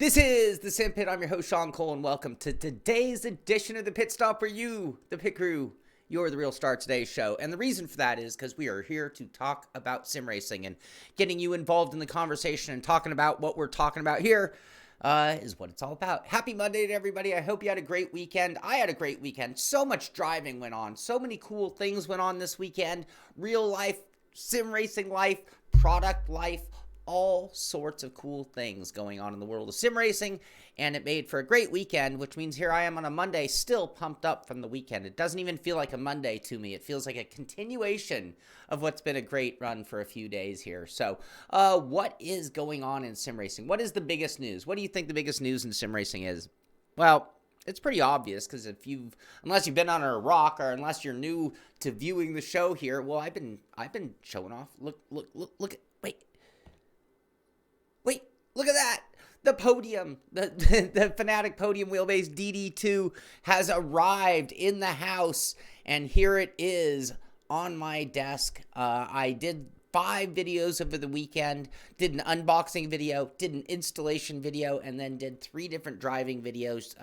This is the Simpit. I'm your host, Shaun Cole, and welcome to today's edition of the Pit Stop, where you, the pit crew, you're the real star of today's show. And the reason for that is because we are here to talk about sim racing, and getting you involved in the conversation and talking about what we're talking about here is what it's all about. Happy Monday to everybody. I hope you had a great weekend. I had a great weekend. So much driving went on. So many cool things went on this weekend. Real life, sim racing life, product life, all sorts of cool things going on in the world of sim racing, and it made for a great weekend, which means here I am on a Monday, still pumped up from the weekend. It doesn't even feel like a Monday to me. It feels like a continuation of what's been a great run for a few days here. So, what is going on in sim racing? What is the biggest news? What do you think the biggest news in sim racing is? Well, it's pretty obvious, because unless you've been under a rock, or unless you're new to viewing the show here, well, I've been showing off. Look at, Wait, look at that. The Podium, the Fanatic Podium Wheelbase DD2 has arrived in the house, and here it is on my desk. I did 5 videos over the weekend, did an unboxing video, did an installation video, and then did 3 different driving videos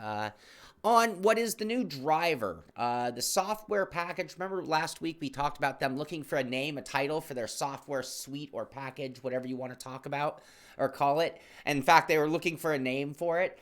on what is the new driver, the software package. Remember last week we talked about them looking for a name, a title for their software suite or package, whatever you want to talk about or call it. And in fact, they were looking for a name for it.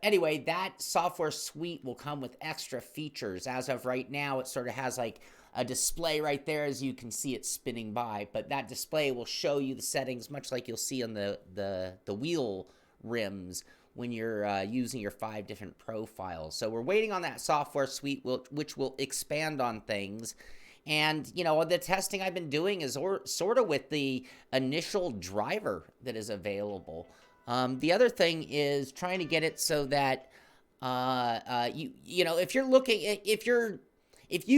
Anyway, that software suite will come with extra features. As of right now, it sort of has like a display right there, as you can see it spinning by. But that display will show you the settings, much like you'll see on the wheel rims when you're using your 5 different profiles. So we're waiting on that software suite, which will expand on things. And, you know, the testing I've been doing is sort of with the initial driver that is available. The other thing is trying to get it so that, you know, if you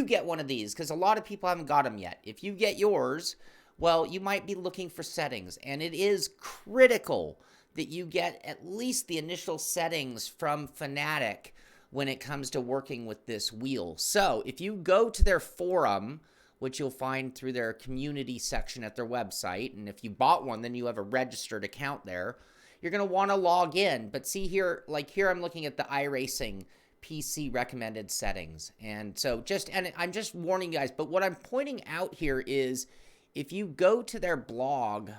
get one of these, because a lot of people haven't got them yet. If you get yours, well, you might be looking for settings, and it is critical that you get at least the initial settings from Fanatic when it comes to working with this wheel. So if you go to their forum, which you'll find through their community section at their website, and if you bought one, then you have a registered account there, you're going to want to log in. But see here, like here I'm looking at the iRacing PC recommended settings. And so I'm just warning you guys, but what I'm pointing out here is if you go to their blog,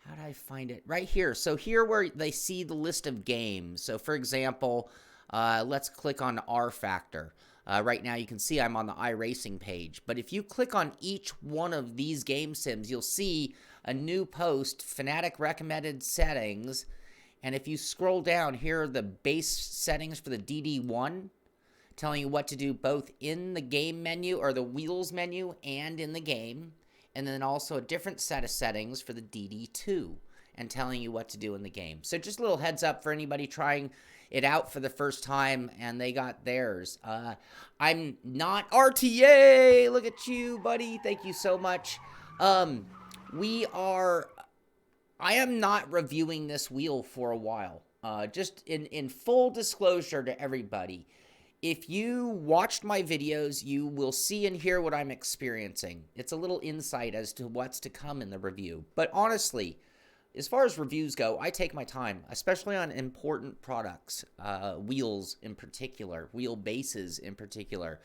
how do I find it? Right here. So here where they see the list of games. So for example, let's click on R Factor. Right now you can see I'm on the iRacing page. But if you click on each one of these game sims, you'll see a new post, Fanatic recommended settings. And if you scroll down, here are the base settings for the DD1, telling you what to do both in the game menu or the wheels menu and in the game. And then also a different set of settings for the DD2 and telling you what to do in the game. So just a little heads up for anybody trying it out for the first time and they got theirs. I'm not RTA. Look at you, buddy. Thank you so much. I am not reviewing this wheel for a while. Just in full disclosure to everybody. If you watched my videos, you will see and hear what I'm experiencing. It's a little insight as to what's to come in the review. But honestly, as far as reviews go, I take my time, especially on important products, wheels in particular, wheel bases in particular,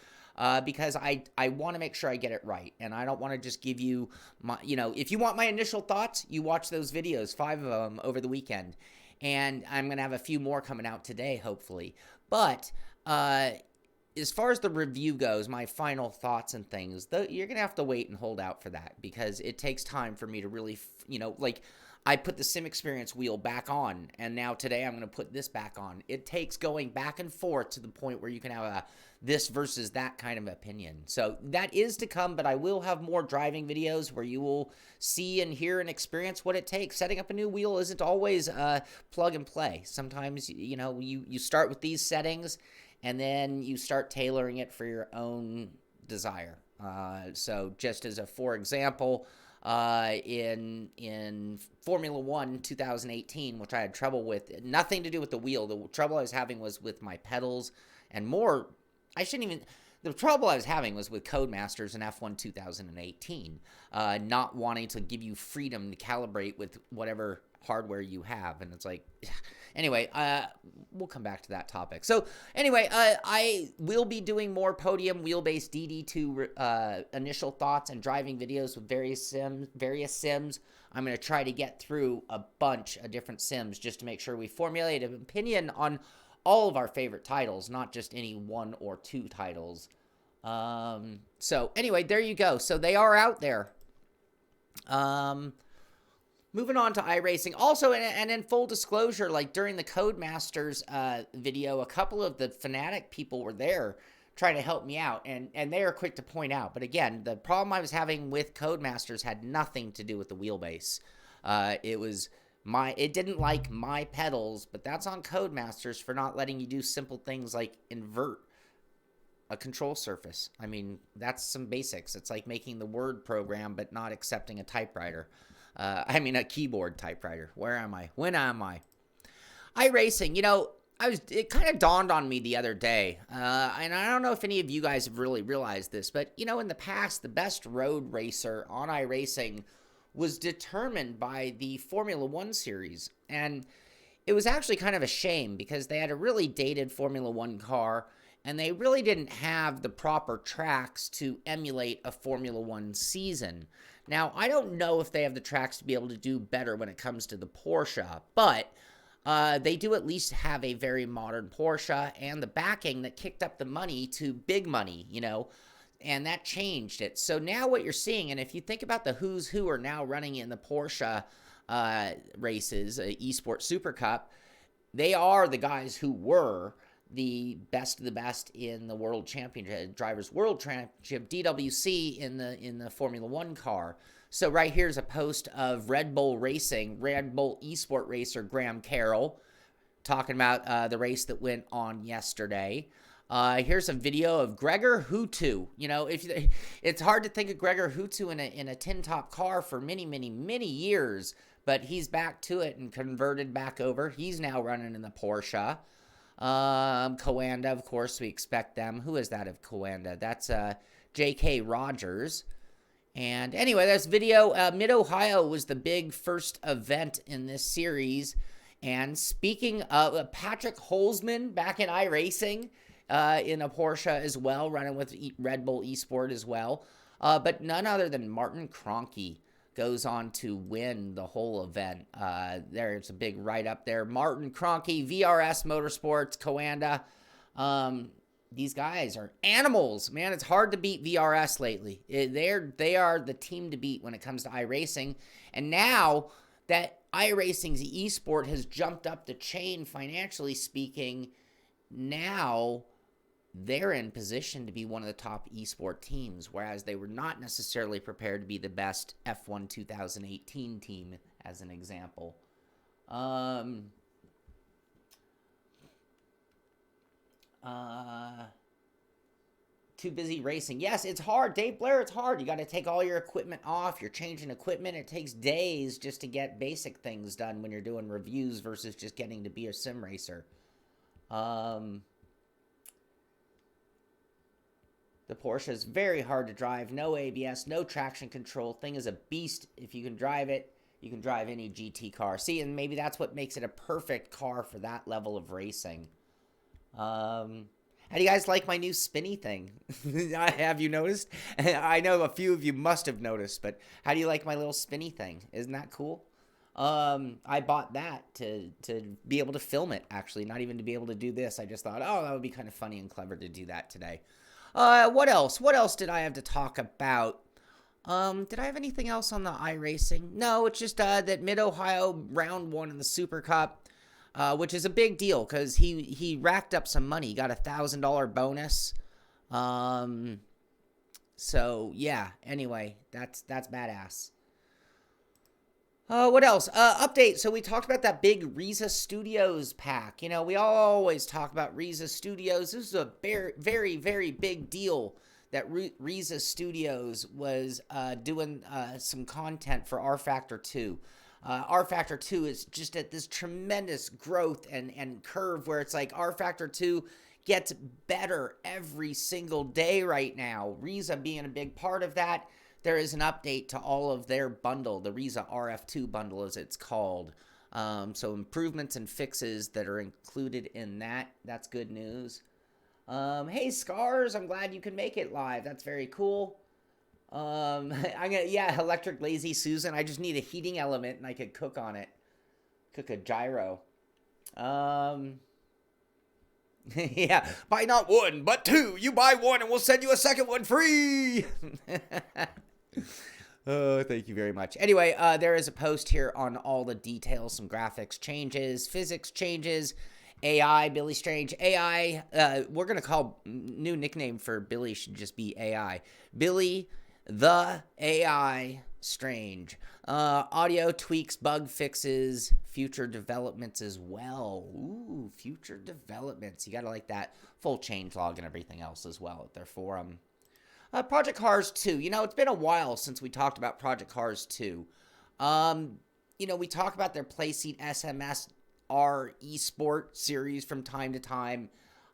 because I want to make sure I get it right. And I don't want to just give you my, if you want my initial thoughts, you watch those videos, 5 of them over the weekend. And I'm going to have a few more coming out today, hopefully. But as far as the review goes, my final thoughts and things, you're going to have to wait and hold out for that, because it takes time for me to really, like I put the Sim Experience wheel back on, and now today I'm going to put this back on. It takes going back and forth to the point where you can have a this versus that kind of opinion. So that is to come, but I will have more driving videos where you will see and hear and experience what it takes. Setting up a new wheel isn't always plug and play. Sometimes, you start with these settings, and then you start tailoring it for your own desire. So just as for example, in Formula 1 2018, which I had trouble with, nothing to do with the wheel. The trouble I was having was with my pedals, and more, the trouble I was having was with Codemasters in F1 2018, not wanting to give you freedom to calibrate with whatever hardware you have. And it's like, anyway, we'll come back to that topic. So anyway, I will be doing more Podium Wheelbase DD2 initial thoughts and driving videos with various sims. I'm going to try to get through a bunch of different sims just to make sure we formulate an opinion on all of our favorite titles, not just any one or two titles. So anyway, there you go. So they are out there. Moving on to iRacing. Also, and in full disclosure, like during the Codemasters video, a couple of the Fanatic people were there trying to help me out, and they are quick to point out. But again, the problem I was having with Codemasters had nothing to do with the wheelbase. It didn't like my pedals, but that's on Codemasters for not letting you do simple things like invert a control surface. I mean, that's some basics. It's like making the Word program but not accepting a typewriter. A keyboard typewriter. Where am I? When am I? iRacing, it kind of dawned on me the other day, and I don't know if any of you guys have really realized this, but, in the past, the best road racer on iRacing was determined by the Formula One series, and it was actually kind of a shame because they had a really dated Formula One car, and they really didn't have the proper tracks to emulate a Formula One season. Now, I don't know if they have the tracks to be able to do better when it comes to the Porsche, but they do at least have a very modern Porsche and the backing that kicked up the money to big money, and that changed it. So now what you're seeing, and if you think about the who's who are now running in the Porsche races, eSports Super Cup, they are the guys who were the best of the best in the World Championship, Drivers World Championship, DWC in the Formula One car. So right here's a post of Red Bull Racing, Red Bull eSport racer Graham Carroll, talking about the race that went on yesterday. Here's a video of Gregor Hutu. It's hard to think of Gregor Hutu in a tin top car for many, many, many years, but he's back to it and converted back over. He's now running in the Porsche. Coanda, of course, we expect them. Who is that of Coanda? That's J.K. Rogers. And anyway, this video, Mid-Ohio was the big first event in this series. And speaking of Patrick Holzman back in iRacing in a Porsche as well, running with Red Bull eSport as well. But none other than Martin Kroenke goes on to win the whole event. There's a big write-up there. Martin Kroenke, VRS Motorsports, Coanda. These guys are animals. Man, it's hard to beat VRS lately. They are the team to beat when it comes to iRacing. And now that iRacing's eSport has jumped up the chain financially speaking, now they're in position to be one of the top eSport teams, whereas they were not necessarily prepared to be the best F1 2018 team, as an example. Too busy racing. Yes, it's hard. Dave Blair, it's hard. You got to take all your equipment off. You're changing equipment. It takes days just to get basic things done when you're doing reviews versus just getting to be a sim racer. The Porsche is very hard to drive. No ABS, no traction control. Thing is a beast. If you can drive it, you can drive any GT car. See, and maybe that's what makes it a perfect car for that level of racing. How do you guys like my new spinny thing? Have you noticed? I know a few of you must have noticed, but how do you like my little spinny thing? Isn't that cool? I bought that to be able to film it, actually, not even to be able to do this. I just thought, oh, that would be kind of funny and clever to do that today. What else? What else did I have to talk about? Did I have anything else on the iRacing? No, it's just that Mid-Ohio round one in the Super Cup, which is a big deal because he racked up some money. He got a $1,000 bonus. So, yeah, anyway, that's badass. What else? Update. So we talked about that big Reiza Studios pack. We always talk about Reiza Studios. This is a very, very, very big deal that Reiza Studios was doing some content for R Factor 2. R Factor 2 is just at this tremendous growth and curve where it's like R Factor 2 gets better every single day right now. Reiza being a big part of that. There is an update to all of their bundle, the Reiza RF2 bundle as it's called. So improvements and fixes that are included in that. That's good news. Hey, Scars, I'm glad you can make it live. That's very cool. Yeah, Electric Lazy Susan. I just need a heating element and I could cook on it. Cook a gyro. Yeah, buy not one, but two. You buy one and we'll send you a second one free. Oh, thank you very much. Anyway, there is a post here on all the details, some graphics changes, physics changes, AI, Billy Strange. AI, we're going to call, new nickname for Billy should just be AI. Billy the AI Strange. Audio tweaks, bug fixes, future developments as well. Ooh, future developments. You got to like that. Full changelog and everything else as well at their forum. Project Cars 2. You know, it's been a while since we talked about Project Cars 2. You know, we talk about their Playseat SMS R eSport series from time to time.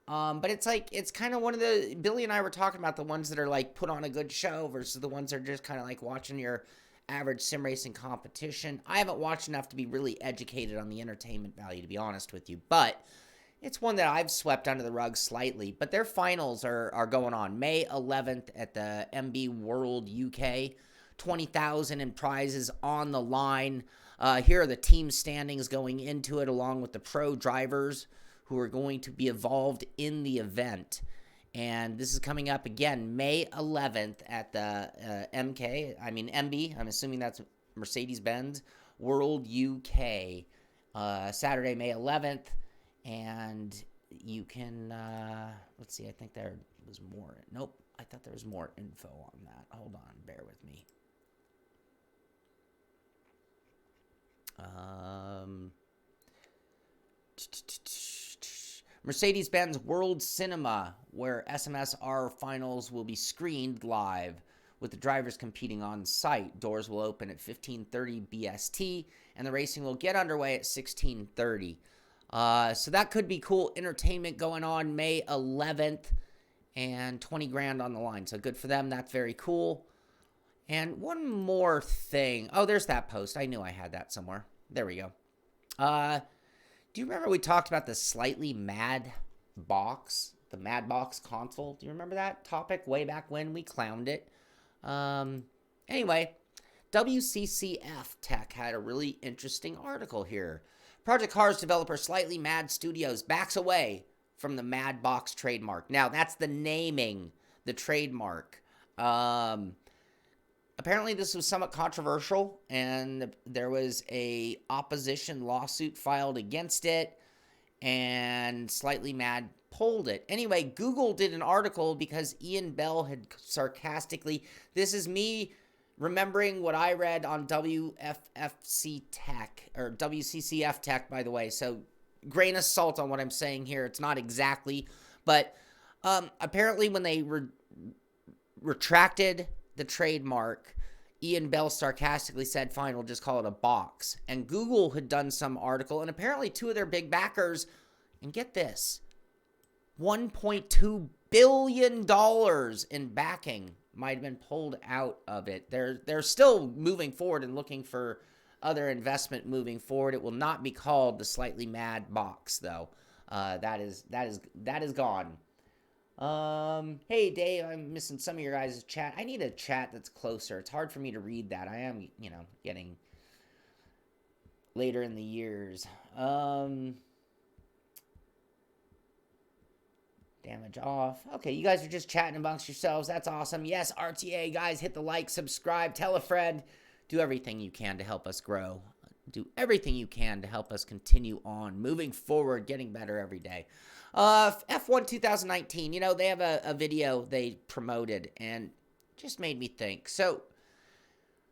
But it's like, it's kind of one of the, Billy and I were talking about the ones that are like put on a good show versus the ones that are just kind of like watching your average sim racing competition. I haven't watched enough to be really educated on the entertainment value, to be honest with you. But it's one that I've swept under the rug slightly. But their finals are going on May 11th at the MB World UK. 20,000 in prizes on the line. Here are the team standings going into it, along with the pro drivers who are going to be involved in the event. And this is coming up again May 11th at the MB. I'm assuming that's Mercedes-Benz World UK. Saturday, May 11th. And you can, let's see, I think there was more. Nope, I thought there was more info on that. Hold on, bear with me. Mercedes-Benz World Cinema, where SMSR finals will be screened live with the drivers competing on site. Doors will open at 15:30 BST, and the racing will get underway at 16:30. So that could be cool entertainment going on May 11th, and 20 grand on the line. So good for them. That's very cool. And one more thing. Oh, there's that post. I knew I had that somewhere. There we go. Do you remember we talked about the slightly mad box, the mad box console? Do you remember that topic way back when we clowned it? Anyway, WCCF Tech had a really interesting article here. Project Cars developer Slightly Mad Studios backs away from the Mad Box trademark. Now, that's the naming, the trademark. Apparently, this was somewhat controversial, and there was a opposition lawsuit filed against it, and Slightly Mad pulled it. Anyway, Google did an article because Ian Bell had sarcastically, this is me remembering what I read on WFFC Tech, or WCCF Tech, by the way, so grain of salt on what I'm saying here. It's not exactly, but apparently when they retracted the trademark, Ian Bell sarcastically said, fine, we'll just call it a box. And Google had done some article, and apparently two of their big backers, and get this, $1.2 billion in backing might have been pulled out of it. They're still moving forward and looking for other investment moving forward. It will not be called the Slightly Mad Box, though. That is gone. Hey, Dave, I'm missing some of your guys' chat. I need a chat that's closer. It's hard for me to read that. I am, getting later in the years. Damage off. Okay, you guys are just chatting amongst yourselves. That's awesome. Yes, RTA, guys, hit the like, subscribe, tell a friend. Do everything you can to help us grow. Do everything you can to help us continue on, moving forward, getting better every day. F1 2019, they have a video they promoted and just made me think. So,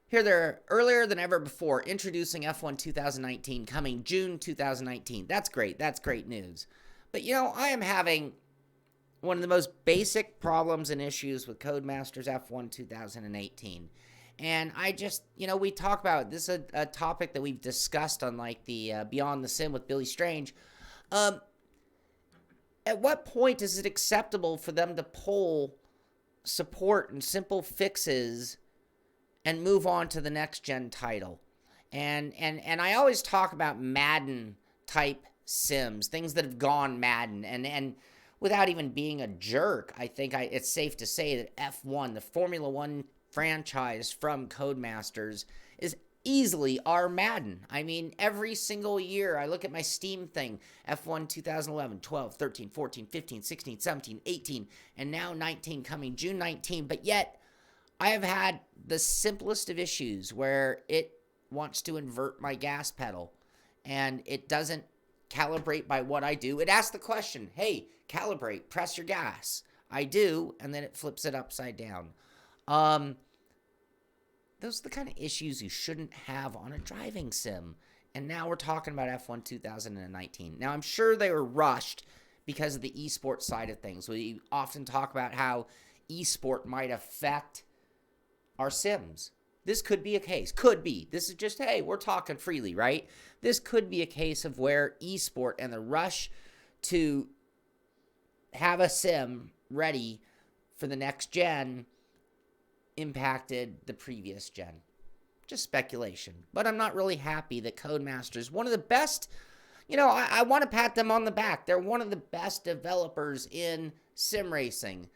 here they're earlier than ever before introducing F1 2019 coming June 2019. That's great. That's great news. But, I am having one of the most basic problems and issues with Codemasters F1 2018. And I just, we talk about it. This is a topic that we've discussed on like the Beyond the Sim with Billy Strange. At what point is it acceptable for them to pull support and simple fixes and move on to the next gen title? And I always talk about Madden type sims, things that have gone Madden, and without even being a jerk, I think it's safe to say that F1, the Formula One franchise from Codemasters, is easily our Madden. I mean, every single year I look at my Steam thing, F1 2011, 12, 13, 14, 15, 16, 17, 18, and now 19 coming, June 19, but yet I have had the simplest of issues where it wants to invert my gas pedal and it doesn't calibrate by what I do. It asks the question, hey, calibrate, press your gas. I do, and then it flips it upside down. Those are the kind of issues you shouldn't have on a driving sim. And now we're talking about F1 2019. Now, I'm sure they were rushed because of the eSports side of things. We often talk about how eSport might affect our sims. This could be a case. Could be. This is just, hey, we're talking freely, right? This could be a case of where eSport and the rush to have a sim ready for the next gen impacted the previous gen. Just speculation. But I'm not really happy that Codemasters, one of the best, I want to pat them on the back. They're one of the best developers in sim racing.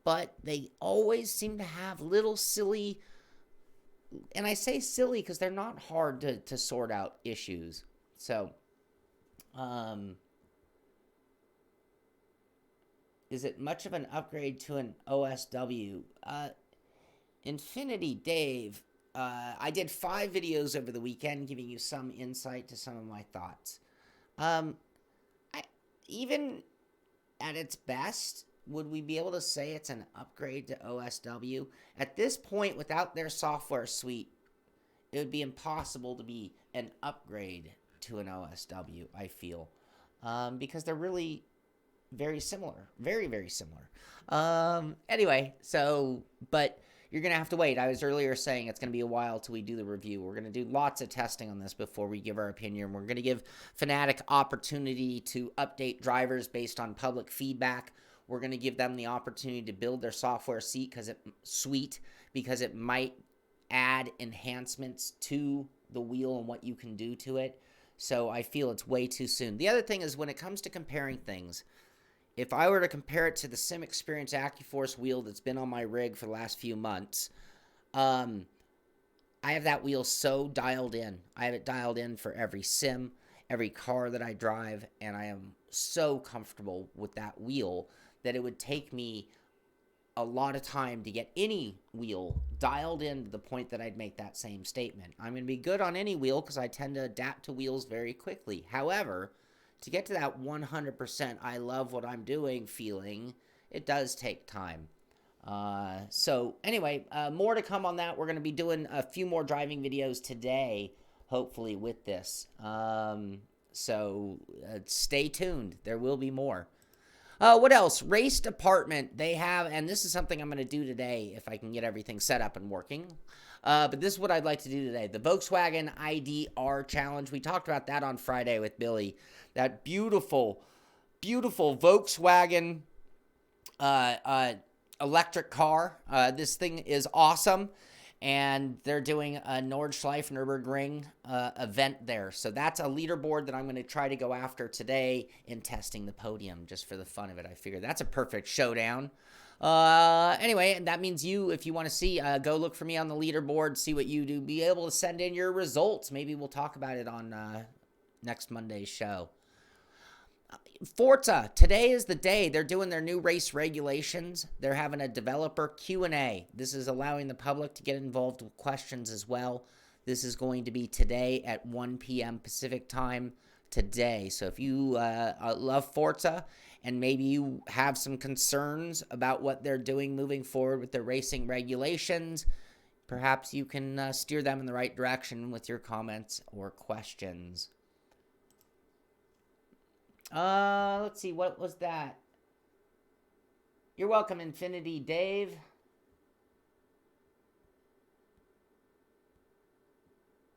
But they always seem to have little silly, and I say silly because they're not hard to sort out issues. So, is it much of an upgrade to an OSW? Infinity Dave, I did 5 videos over the weekend giving you some insight to some of my thoughts. Even at its best, would we be able to say it's an upgrade to OSW? At this point, without their software suite, it would be impossible to be an upgrade to an OSW, I feel. Because they're really very similar. Very, very similar. Anyway, but you're going to have to wait. I was earlier saying it's going to be a while till we do the review. We're going to do lots of testing on this before we give our opinion. We're going to give Fanatic opportunity to update drivers based on public feedback. We're going to give them the opportunity to build their software suite because it might add enhancements to the wheel and what you can do to it. So I feel it's way too soon. The other thing is when it comes to comparing things, if I were to compare it to the Sim Experience AccuForce wheel that's been on my rig for the last few months, I have that wheel so dialed in. I have it dialed in for every sim, every car that I drive, and I am so comfortable with that wheel that it would take me a lot of time to get any wheel dialed in to the point that I'd make that same statement. I'm going to be good on any wheel because I tend to adapt to wheels very quickly. However, to get to that 100% I love what I'm doing feeling, it does take time. So anyway, more to come on that. We're going to be doing a few more driving videos today, hopefully with this. So stay tuned. There will be more. What else? Race Department. They have, and this is something I'm going to do today if I can get everything set up and working. But this is what I'd like to do today. The Volkswagen IDR Challenge. We talked about that on Friday with Billy. That beautiful, beautiful Volkswagen electric car. This thing is awesome. And they're doing a Nordschleife Nürburgring event there. So that's a leaderboard that I'm going to try to go after today in testing the podium, just for the fun of it. I figure that's a perfect showdown. Anyway, and that means if you want to see, go look for me on the leaderboard, see what you do, be able to send in your results. Maybe we'll talk about it on next Monday's show. Forza, today is the day. They're doing their new race regulations. They're having a developer Q&A. This is allowing the public to get involved with questions as well. This is going to be today at 1 p.m. Pacific time today. So if you love Forza and maybe you have some concerns about what they're doing moving forward with their racing regulations, perhaps you can steer them in the right direction with your comments or questions. Let's see, what was that? You're welcome, Infinity Dave.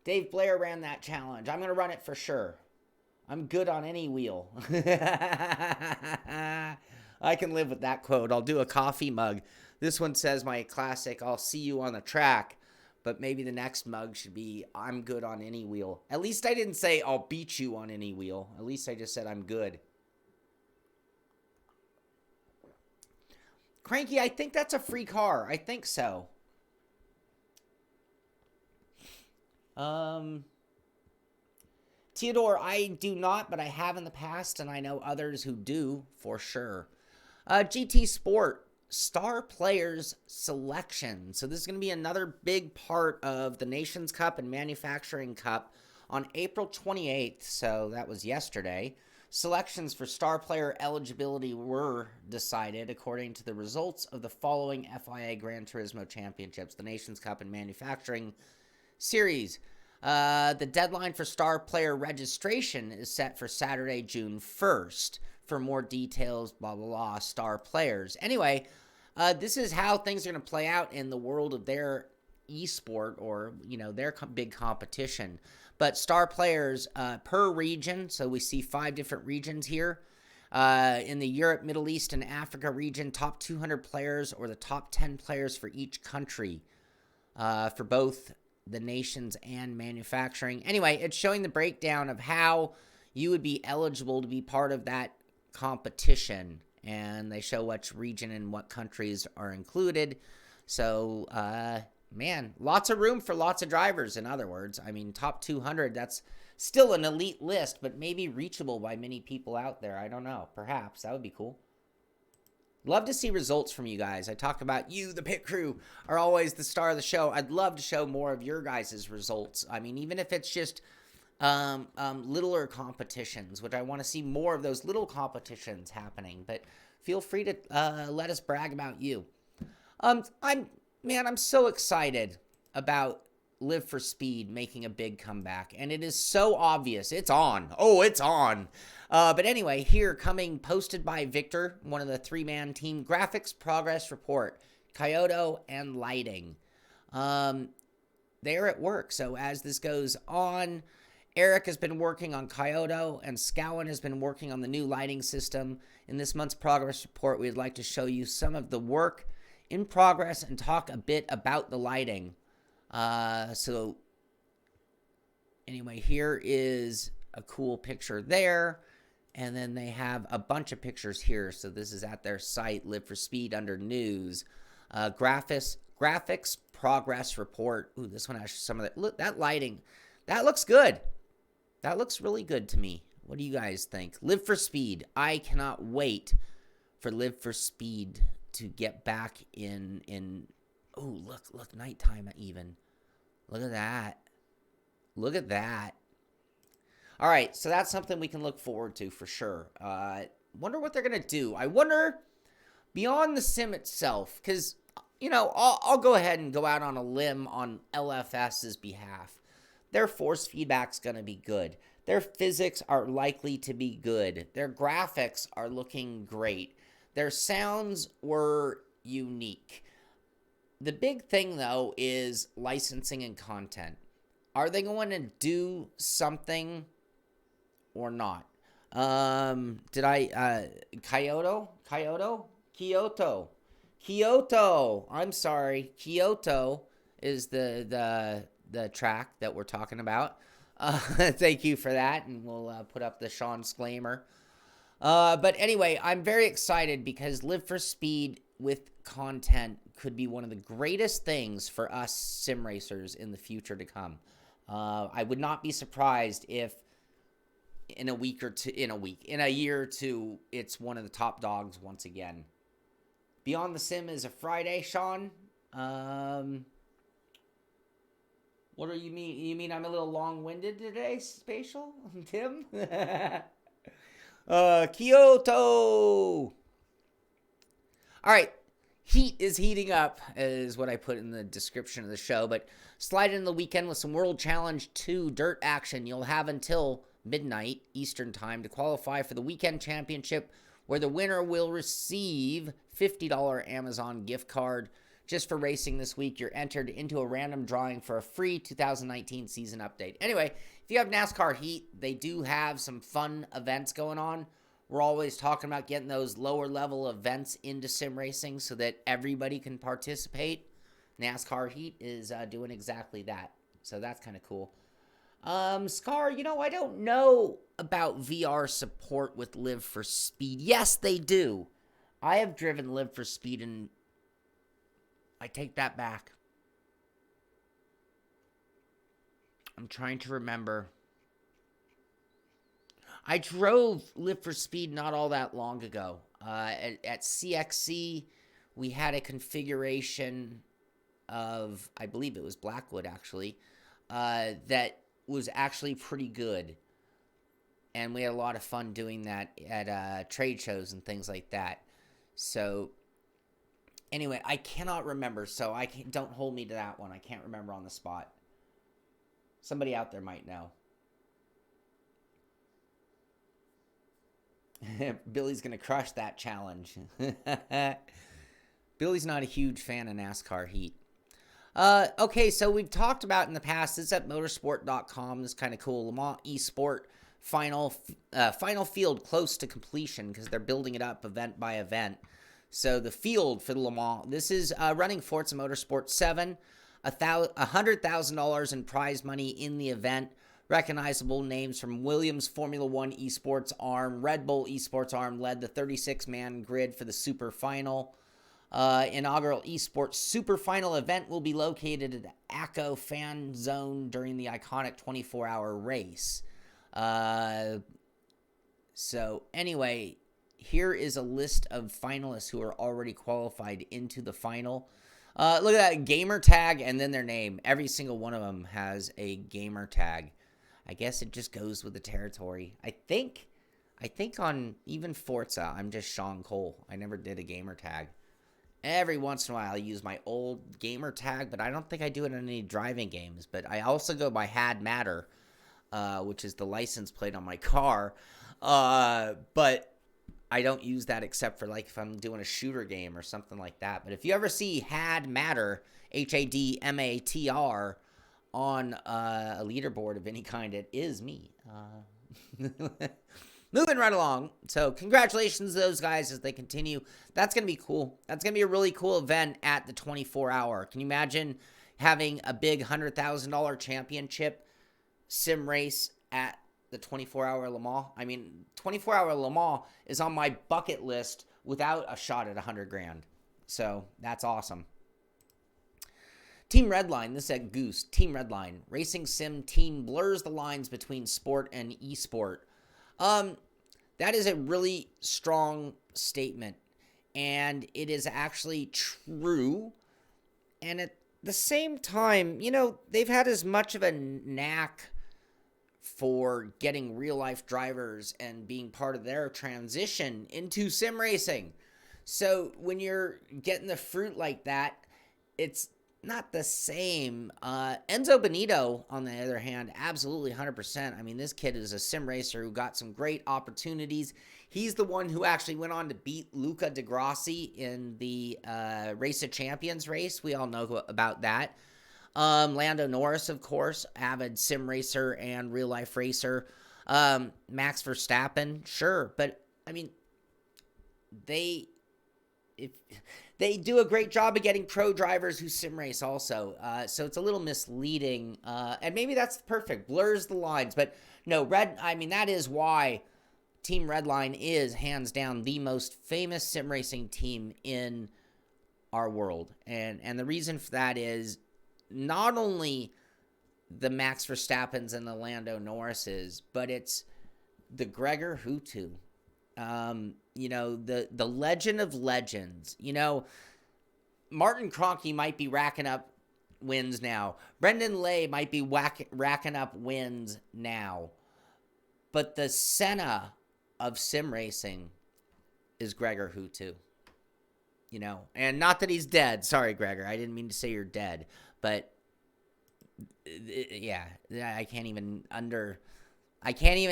Dave Blair ran that challenge. I'm going to run it for sure. I'm good on any wheel. I can live with that quote. I'll do a coffee mug. This one says my classic, I'll see you on the track. But maybe the next mug should be, I'm good on any wheel. At least I didn't say, I'll beat you on any wheel. At least I just said, I'm good. Cranky, I think that's a free car. I think so. Theodore, I do not, but I have in the past, and I know others who do, for sure. GT Sport. Star Players Selection. So this is going to be another big part of the Nations Cup and Manufacturing Cup on April 28th. So that was yesterday. Selections for star player eligibility were decided according to the results of the following FIA Gran Turismo Championships, the Nations Cup and Manufacturing Series. The deadline for star player registration is set for Saturday, June 1st. For more details, blah, blah, blah, star players. Anyway, this is how things are going to play out in the world of their esport, or, you know, their big competition. But star players per region, so we see 5 different regions here. In the Europe, Middle East, and Africa region, top 200 players or the top 10 players for each country for both the nations and manufacturing. Anyway, it's showing the breakdown of how you would be eligible to be part of that competition, and they show which region and what countries are included. So, man, lots of room for lots of drivers, in other words. I mean, top 200, that's still an elite list, but maybe reachable by many people out there. I don't know. Perhaps. That would be cool. Love to see results from you guys. I talked about you, the pit crew, are always the star of the show. I'd love to show more of your guys' results. I mean, even if it's just littler competitions, which I want to see more of those little competitions happening. But feel free to let us brag about you. I'm so excited about Live for Speed making a big comeback, and it is so obvious. It's on. Oh, it's on. But anyway, here coming, posted by Victor, one of the 3-man team, graphics progress report, Kyoto and lighting. They're at work. So as this goes on, Eric has been working on Kyoto, and Scowen has been working on the new lighting system. In this month's progress report, we'd like to show you some of the work in progress and talk a bit about the lighting. So anyway, here is a cool picture there, and then they have a bunch of pictures here. So this is at their site, Live for Speed, under news, graphics progress report. Ooh, this one has some of that. Look, that lighting, that looks good. That looks really good to me. What do you guys think? Live for Speed. I cannot wait for Live for Speed to get back in. Oh, look, nighttime even. Look at that. Look at that. All right, so that's something we can look forward to for sure. Wonder what they're going to do. I wonder, beyond the sim itself, because, you know, I'll go ahead and go out on a limb on LFS's behalf. Their force feedback's going to be good. Their physics are likely to be good. Their graphics are looking great. Their sounds were unique. The big thing, though, is licensing and content. Are they going to do something or not? Kyoto. I'm sorry. Kyoto is the track that we're talking about. Thank you for that, and we'll put up the Shaun disclaimer. But anyway, I'm very excited because Live for Speed with content could be one of the greatest things for us sim racers in the future to come. I would not be surprised if in a year or two, it's one of the top dogs once again. Beyond the Sim is a Friday, Shaun. What do you mean? You mean I'm a little long-winded today, Spatial? Tim? Kyoto! All right. Heat is heating up, is what I put in the description of the show. But slide in the weekend with some World Challenge 2 dirt action. You'll have until midnight Eastern time to qualify for the weekend championship, where the winner will receive $50 Amazon gift card. Just for racing this week, you're entered into a random drawing for a free 2019 season update. Anyway, if you have NASCAR Heat, they do have some fun events going on. We're always talking about getting those lower level events into sim racing so that everybody can participate. NASCAR Heat is doing exactly that. So that's kind of cool. Scar, I don't know about VR support with Live for Speed. Yes, they do. I have driven Live for Speed, and I take that back. I'm trying to remember. I drove Live for Speed not all that long ago. At CXC, we had a configuration of, I believe it was Blackwood actually, that was actually pretty good. And we had a lot of fun doing that at trade shows and things like that. So, anyway, I cannot remember, so don't hold me to that one. I can't remember on the spot. Somebody out there might know. Billy's going to crush that challenge. Billy's not a huge fan of NASCAR Heat. Okay, so we've talked about in the past, this is at motorsport.com. This is kind of cool. Le Mans eSport final field close to completion because they're building it up event by event. So the field for the Le Mans, this is running Forza Motorsport 7, $100,000 in prize money in the event. Recognizable names from Williams Formula One eSports arm, Red Bull eSports arm led the 36-man grid for the Super Final. Inaugural eSports Super Final event will be located at the ACO Fan Zone during the iconic 24-hour race. So anyway, here is a list of finalists who are already qualified into the final. Look at that, gamer tag and then their name. Every single one of them has a gamer tag. I guess it just goes with the territory. I think on even Forza, I'm just Shaun Cole. I never did a gamer tag. Every once in a while, I use my old gamer tag, but I don't think I do it in any driving games. But I also go by Had Matter, which is the license plate on my car. But I don't use that except for like if I'm doing a shooter game or something like that. But if you ever see Had Matter, HADMATR, on a leaderboard of any kind, it is me. Moving right along. So congratulations to those guys as they continue. That's going to be cool. That's going to be a really cool event at the 24-hour. Can you imagine having a big $100,000 championship sim race at the 24-hour Le Mans? I mean, 24-hour Le Mans is on my bucket list without a shot at $100,000. So that's awesome. Team Redline, this is at Goose. Team Redline, racing sim team blurs the lines between sport and eSport. That is a really strong statement, and it is actually true. And at the same time, they've had as much of a knack for getting real-life drivers and being part of their transition into sim racing. So when you're getting the fruit like that, it's not the same. Enzo Benito, on the other hand, absolutely 100%. I mean, this kid is a sim racer who got some great opportunities. He's the one who actually went on to beat Luca Di Grassi in the Race of Champions race. We all know about that. Lando Norris, of course, avid sim racer and real-life racer. Max Verstappen, sure. But, I mean, they do a great job of getting pro drivers who sim race also. So it's a little misleading. And maybe that's perfect. Blurs the lines. But no, that is why Team Redline is hands down the most famous sim racing team in our world. And the reason for that is not only the Max Verstappens and the Lando Norrises, but it's the Gregor Hutu. The legend of legends. Martin Kroenke might be racking up wins now. Brendan Lay might be racking up wins now. But the Senna of sim racing is Gregor Hutu. And not that he's dead. Sorry, Gregor. I didn't mean to say you're dead. But, yeah, I can't even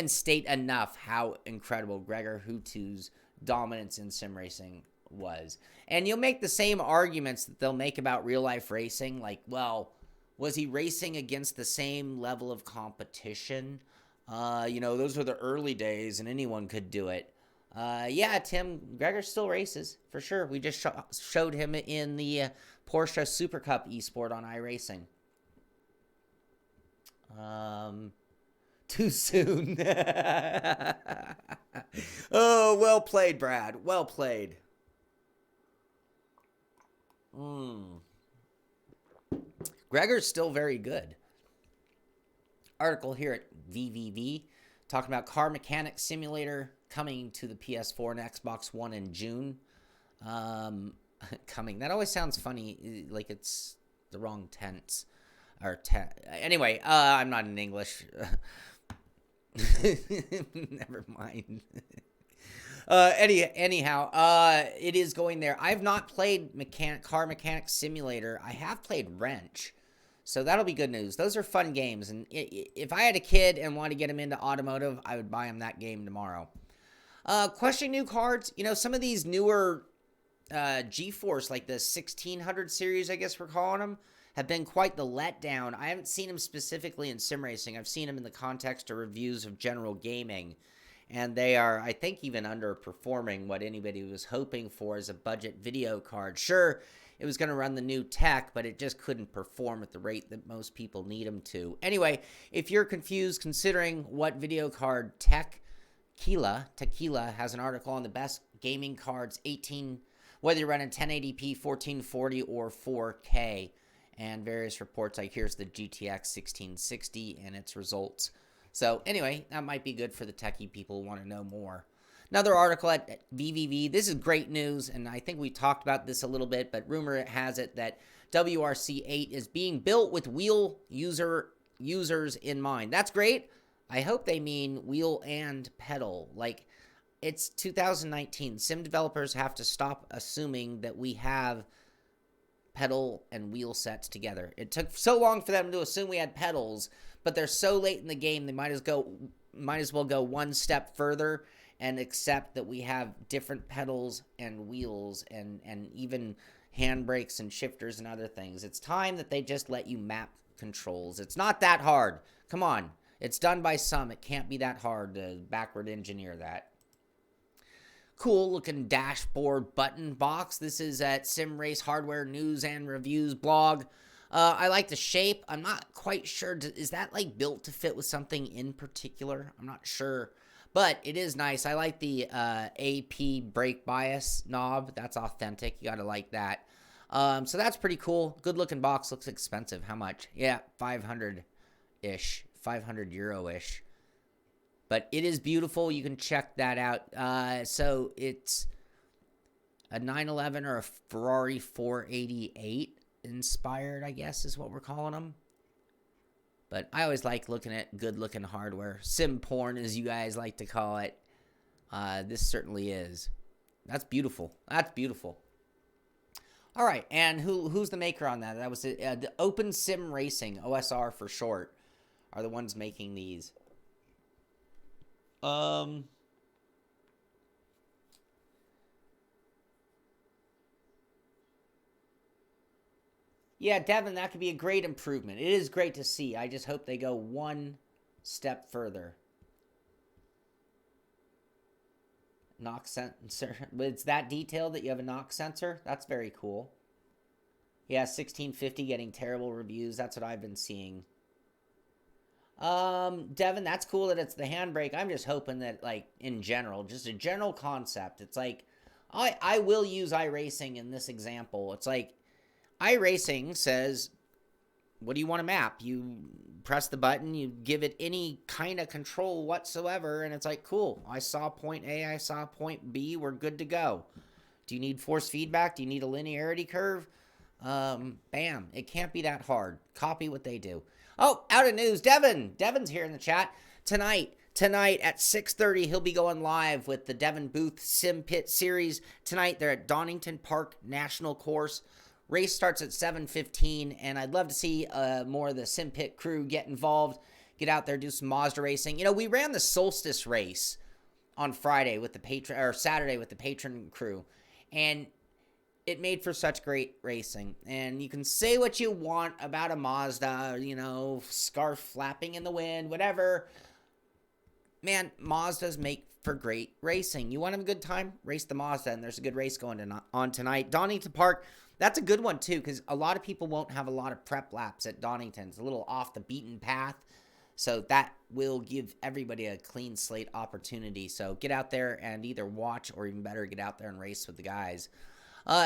state enough how incredible Gregor Hutu's dominance in sim racing was. And you'll make the same arguments that they'll make about real-life racing. Like, well, was he racing against the same level of competition? Those were the early days and anyone could do it. Yeah, Tim, Gregor still races, for sure. We just showed him in the Porsche Super Cup eSport on iRacing. Too soon. Oh, well played, Brad. Well played. Gregor's still very good. Article here at VVV talking about Car Mechanic Simulator coming to the PS4 and Xbox One in June. Coming. That always sounds funny, like it's the wrong tense. Anyway, I'm not in English. Never mind. Anyhow, it is going there. I've not played Car Mechanic Simulator. I have played Wrench. So that'll be good news. Those are fun games. And if I had a kid and wanted to get him into automotive, I would buy him that game tomorrow. Questioning new cards. You know, some of these newer GeForce, like the 1600 series, I guess we're calling them, have been quite the letdown. I haven't seen them specifically in sim racing. I've seen them in the context of reviews of general gaming. And they are, I think, even underperforming what anybody was hoping for as a budget video card. Sure, it was going to run the new tech, but it just couldn't perform at the rate that most people need them to. Anyway, if you're confused considering what video card tech, Tequila has an article on the best gaming cards, whether you're running 1080p, 1440, or 4K, and various reports like here's the GTX 1660 and its results. So anyway, that might be good for the techie people who want to know more. Another article at VVV. This is great news, and I think we talked about this a little bit, but rumor has it that WRC8 is being built with wheel users in mind. That's great. I hope they mean wheel and pedal. Like, it's 2019. Sim developers have to stop assuming that we have pedal and wheel sets together. It took so long for them to assume we had pedals, but they're so late in the game, they might as well go one step further and accept that we have different pedals and wheels and even handbrakes and shifters and other things. It's time that they just let you map controls. It's not that hard. Come on. It's done by some. It can't be that hard to backward engineer that. Cool looking dashboard button box. This is at Sim Race Hardware News and Reviews blog. I like the shape. I'm not quite sure. Is that like built to fit with something in particular? I'm not sure. But it is nice. I like the AP brake bias knob. That's authentic. You got to like that. So that's pretty cool. Good looking box. Looks expensive. How much? Yeah, 500-ish. 500 euro-ish. But it is beautiful. You can check that out. So it's a 911 or a Ferrari 488 inspired, I guess, is what we're calling them. But I always like looking at good-looking hardware. Sim porn, as you guys like to call it. This certainly is. That's beautiful. That's beautiful. All right, and who's the maker on that? That was the Open Sim Racing, OSR for short, are the ones making these. Yeah, Devin, that could be a great improvement. It is great to see. I just hope they go one step further. Knock sensor. But it's that detailed that you have a knock sensor? That's very cool. Yeah, 1650 getting terrible reviews. That's what I've been seeing. Devin, that's cool that it's the handbrake. I'm just hoping that, like, in general, just a general concept. It's like, I will use iRacing in this example. It's like, iRacing says, what do you want to map? You press the button, you give it any kind of control whatsoever, and it's like, cool, I saw point A, I saw point B, we're good to go. Do you need force feedback? Do you need a linearity curve? Bam. It can't be that hard. Copy what they do. Oh, out of news, Devin's here in the chat. Tonight at 6:30, he'll be going live with the Devin Booth Simpit series. Tonight, they're at Donington Park National Course. Race starts at 7:15, and I'd love to see more of the Simpit crew get involved, get out there, do some Mazda racing. You know, we ran the Solstice race on Friday with the patron, or Saturday with the patron crew, and it made for such great racing. And you can say what you want about a Mazda, you know, scarf flapping in the wind, whatever. man, Mazdas make for great racing. You want to have a good time? Race the Mazda, and there's a good race going on tonight. Donington Park, that's a good one, too, because a lot of people won't have a lot of prep laps at Donington. It's a little off the beaten path, so that will give everybody a clean slate opportunity. So get out there and either watch or even better, get out there and race with the guys.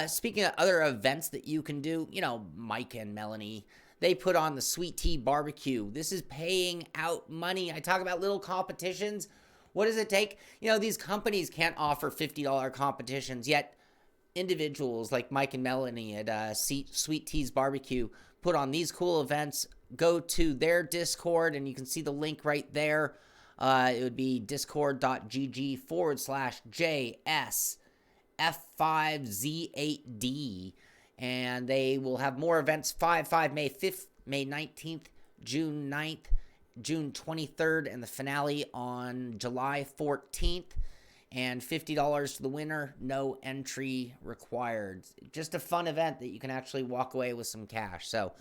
Speaking of other events that you can do, you know, Mike and Melanie, they put on the Sweet Tea Barbecue. This is paying out money. I talk about little competitions. What does it take? You know, these companies can't offer $50 competitions, yet individuals like Mike and Melanie at Sweet Tea's Barbecue put on these cool events. Go to their Discord, and you can see the link right there. It would be discord.gg/JSF5Z8D. And they will have more events, 5/5, May 5th, May 19th, June 9th, June 23rd, and the finale on July 14th. And $50 to the winner, no entry required. Just a fun event that you can actually walk away with some cash. So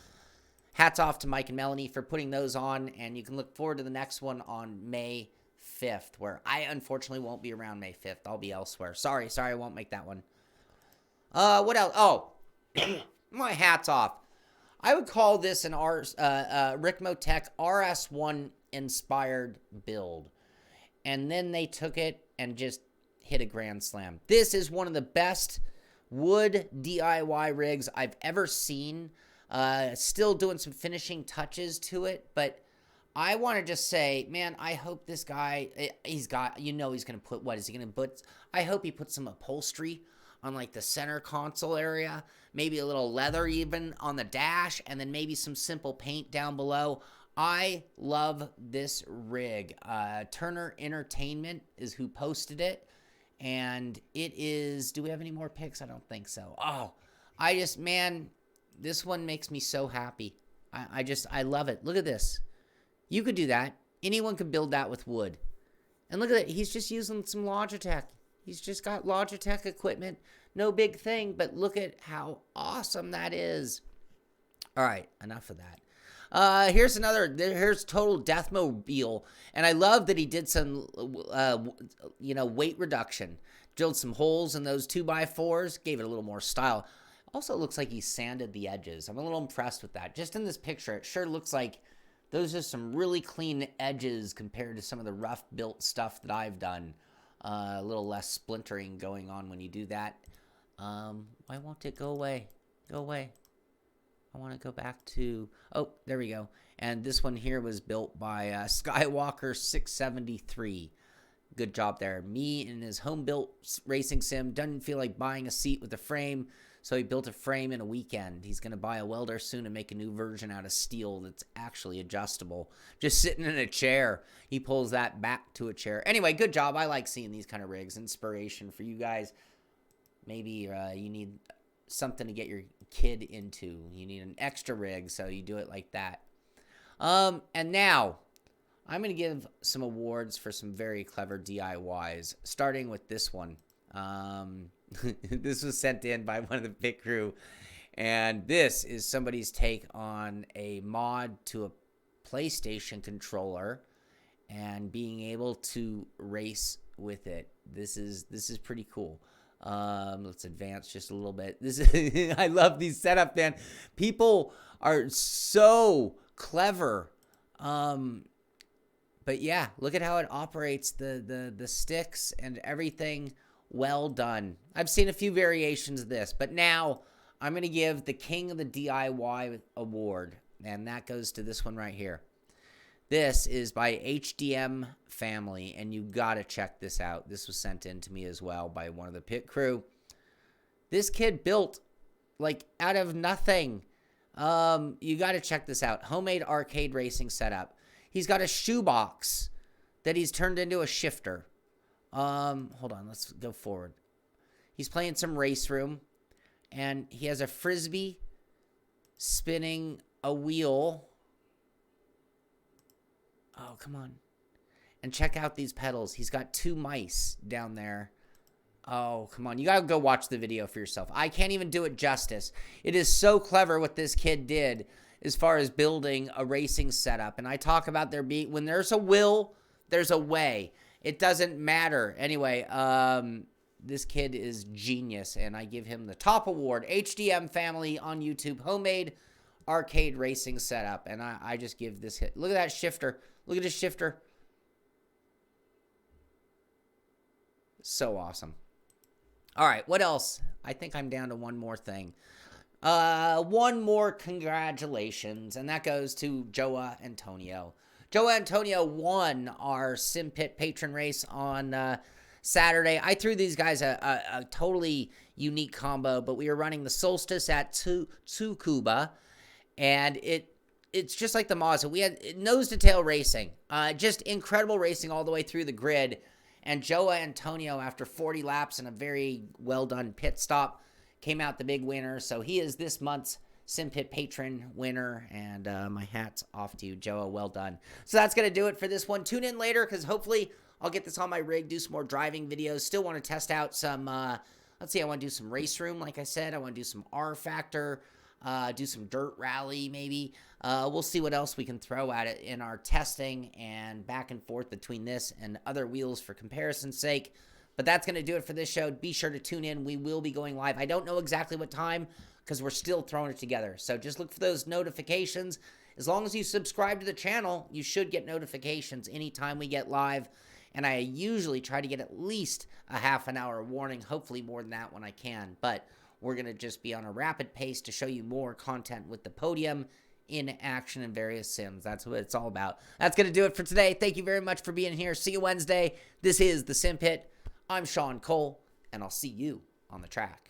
hats off to Mike and Melanie for putting those on, and you can look forward to the next one on May 5th, where I unfortunately won't be around May 5th. I'll be elsewhere. Sorry, I won't make that one. What else? Oh, my hat's off. I would call this an Ricmotech RS1 inspired build. And then they took it and just hit a grand slam. This is one of the best wood DIY rigs I've ever seen. Still doing some finishing touches to it, but I want to just say, man, I hope this guy, he's going to put, what is he going to put? I hope he puts some upholstery on like the center console area, maybe a little leather even on the dash, and then maybe some simple paint down below. I love this rig. Turner Entertainment is who posted it, and it is, do we have any more pics? I don't think so. Oh, man, this one makes me so happy. I love it. Look at this. You could do that. Anyone could build that with wood. And look at it. He's just using some Logitech. He's just got Logitech equipment. No big thing, but look at how awesome that is. All right, enough of that. Here's Total Deathmobile. And I love that he did some, weight reduction. Drilled some holes in those 2x4s. Gave it a little more style. Also looks like he sanded the edges. I'm a little impressed with that. Just in this picture, it sure looks like those are some really clean edges compared to some of the rough built stuff that I've done. A little less splintering going on when you do that. Why won't it go away? Go away. I want to go back to, oh, there we go. And this one here was built by Skywalker 673. Good job there. Me in his home-built racing sim. Doesn't feel like buying a seat with a frame, so he built a frame in a weekend. He's going to buy a welder soon and make a new version out of steel that's actually adjustable. Just sitting in a chair. He pulls that back to a chair. Anyway, good job. I like seeing these kind of rigs. Inspiration for you guys. Maybe you need something to get your kid into. You need an extra rig, so you do it like that. And now, I'm going to give some awards for some very clever DIYs, starting with this one. This was sent in by one of the pit crew, and this is somebody's take on a mod to a PlayStation controller and being able to race with it. This is pretty cool. Let's advance just a little bit. This is I love these setup, man. People are so clever. But yeah, look at how it operates, the sticks and everything. Well done. I've seen a few variations of this, but now I'm going to give the King of the DIY award, and that goes to this one right here. This is by HDM Family, and you got to check this out. This was sent in to me as well by one of the pit crew. This kid built, like, out of nothing. You got to check this out. Homemade arcade racing setup. He's got a shoebox that he's turned into a shifter. Hold on, let's go forward. He's playing some Raceroom, and he has a Frisbee spinning a wheel. Oh, come on. And check out these pedals. He's got 2 mice down there. Oh, come on. You got to go watch the video for yourself. I can't even do it justice. It is so clever what this kid did as far as building a racing setup. And I talk about there being, when there's a will, There's a way. It doesn't matter. Anyway, this kid is genius, and I give him the top award. HDM Family on YouTube, homemade arcade racing setup, and I just give this hit. Look at that shifter. Look at his shifter. So awesome. All right, what else? I think I'm down to one more thing. One more congratulations, and that goes to Joa Antonio. Joa Antonio won our Simpit patron race on Saturday. I threw these guys a totally unique combo, but we were running the Solstice at Tsukuba, and it's just like the Mazda. We had nose-to-tail racing, just incredible racing all the way through the grid, and Joa Antonio, after 40 laps and a very well-done pit stop, came out the big winner. So he is this month's Simpit patron winner, and my hat's off to you, Joa. Well done. So that's going to do it for this one. Tune in later, because hopefully I'll get this on my rig, do some more driving videos. Still want to test out some, let's see, I want to do some Raceroom, like I said. I want to do some R Factor, do some Dirt Rally, maybe. We'll see what else we can throw at it in our testing and back and forth between this and other wheels for comparison's sake. But that's going to do it for this show. Be sure to tune in. We will be going live. I don't know exactly what time, because we're still throwing it together. So just look for those notifications. As long as you subscribe to the channel, you should get notifications anytime we get live. And I usually try to get at least a half an hour warning, hopefully more than that when I can. But we're going to just be on a rapid pace to show you more content with the Podium in action and various sims. That's what it's all about. That's going to do it for today. Thank you very much for being here. See you Wednesday. This is the Simpit. I'm Shaun Cole, and I'll see you on the track.